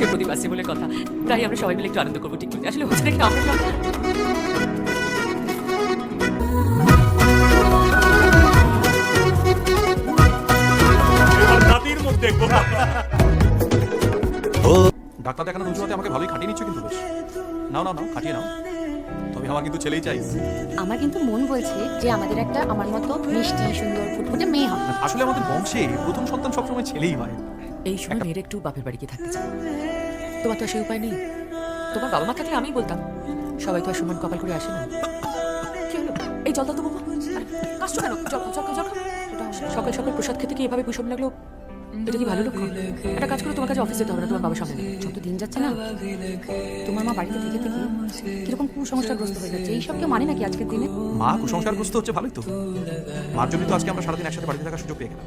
মাসের প্রদীপ আসছে বলে কথা, তাই আমরা সবাই মিলে একটু আনন্দ করবো। ঠিক আছে, আসলে হচ্ছে নাকি আমরা রাতের মধ্যে ডাক্তার দেখানোর অজুহাতে আমাকে ভালোই খাটিয়ে নিচ্ছ কিন্তু বেশ। নাও নাও নাও, খাটিয়ে নাও। তবে আমার কিন্তু ছেলেই চাই। আমার কিন্তু মন বলছে যে আমাদের একটা আমার মতো মিষ্টি সুন্দর ফুটফুটে মেয়ে হবে। আসলে আমাদের বংশে প্রথম সন্তান সবসময় ছেলেই হয়। এই সময় মেয়ের একটু বাপের বাড়ি গিয়ে থাকতে চাই। তোমার তো সে উপায় নেই। তোমার বাবা মা থাকলে আমিই বলতাম, সবাই তো আর সমান কপাল করে আসে না। কি হলো? এই জলটা তো বাবা কাশছো কেন? জল জল জল। সকাল সকাল প্রসাদ খেতে কি এভাবে বিষম লাগলো? এটা কি ভালো লক্ষণ? একটা কাজ করে তোমার কাছে অফিস যেতে হবে না, তোমার বাবার সামনে। যত দিন যাচ্ছে না তোমার মা বাড়িতে থেকে থেকে কিরকম কুসংস্কারগ্রস্ত হয়ে যাচ্ছে। এইসব কেউ মানে নাকি আজকের দিনে? মা কুসংস্কারগ্রস্ত হচ্ছে ভালোই তো। মার জন্য তো আজকে আমরা সারাদিন একসাথে বাড়িতে থাকার সুযোগ পেয়ে গেলাম।